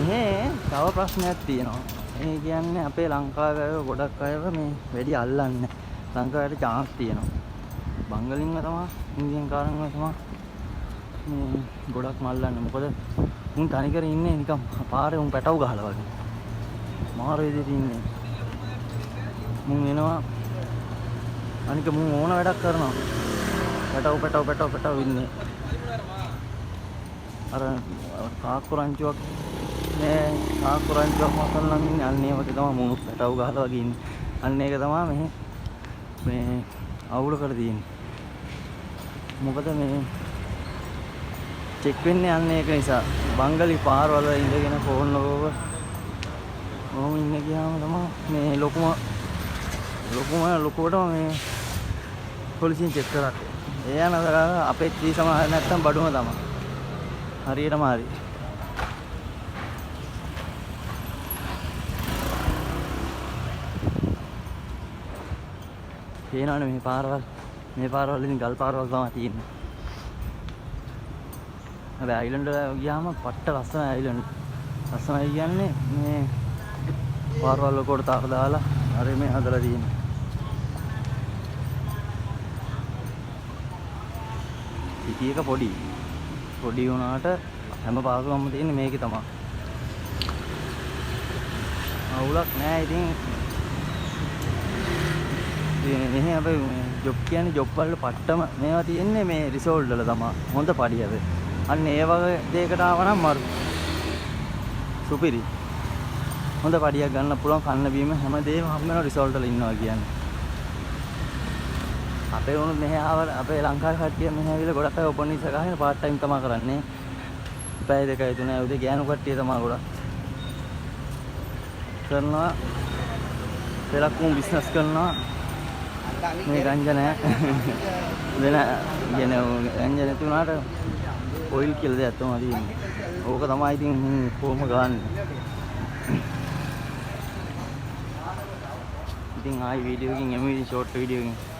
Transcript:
මෙහෙ තව ප්‍රශ්නයක් තියෙනවා. ඒ කියන්නේ අපේ ලංකාවේ අය ගොඩක් අයව මේ වැඩි අල්ලන්නේ. ලංකාවට chance තියෙනවා. බංගලින්ම තමයි ඉන්දියන් කාරන්ව තමයි මේ ගොඩක් මල්ලන්නේ. මොකද උන් තනිකර ඉන්නේ නිකන් පාරේ උන් පැටව ගහලා වගේ. මාර විදිහට ඉන්නේ. මුන් එනවා අනික මුන් ඕන වැඩක් කරනවා. පැටව ඉන්නේ. අර කාකුරංචුවක් මේ කාකුරංචුවක් මසල්ලන් ඉන්නේ අන්න ඒ වගේ තමයි මුණු පැටව ගහලා වගේ ඉන්නේ. අන්න ඒක තමයි මේ අවුල කර තියෙන්නේ. මොකද මේ චෙක් වෙන්නේ අන්න ඒක නිසා. බංගලි පාරවල ඉඳගෙන ෆෝන් වල ඔහොම ඉන්න ගියාම තමයි මේ ලොකුවටම මේ පොලිසියෙන් චෙක් කරන්නේ. ඒ යන අපේ ත්‍රි සමාන නැත්තම් බඩුම තමයි. හරියටම හරි. පේනවනේ මේ පාරවල් ඉතින් ගල් පාරවල් තමයි තියෙන්නේ. හැබැයි අයිලන්ඩ් වල ගියාම පට්ට ලස්සන අයිලන්ඩ්. ලස්සනයි කියන්නේ මේ පාරවල් කොට තාර දාලා අර මේ හදලා තියෙන්නේ. සිටි එක පොඩි වුණාට හැම පාසලක්ම තියෙන්නේ මේකේ තමයි. අවුලක් නෑ ඉතින්. මෙහි අපි ජොබ් කියන්නේ ජොබ් වල පට්ටම මේවා තියෙන්නේ මේ රිසෝල්ට් වල තමයි. හොඳ පඩියද. අන්න ඒ වගේ දෙයකට ආවනම් මරු. සුපිරි. හොඳ පඩියක් ගන්න පුළුවන් කන්න බීම හැමදේම හම්බ වෙන රිසෝල්ට් වල ඉන්නවා කියන්නේ. අපේ වුණත් මෙහි අපේ ලංකාවේ කට්ටිය මෙහි ඇවිල්ලා ගොඩක් අය ඕපන් වීසා ගහගෙන පාර්ට් ටයිම් තමයි කරන්නේ. පැය 2යි 3යි උදේ ගෑනු කට්ටිය තමයි ගොඩක් කරනවා. පෙරක් උන් බිස්නස් කරනවා. මේ ගංජා නෑ. වෙන කියන්නේ ගංජා නැති වුණාට ඔයිල් කියලා දෙයක් තමයි තියෙන්නේ. ඕක තමයි ඉතින් කොහොම ගන්න. ඉතින් ආයි වීඩියෝ එකකින් එමු ෂෝට් වීඩියෝ එකකින්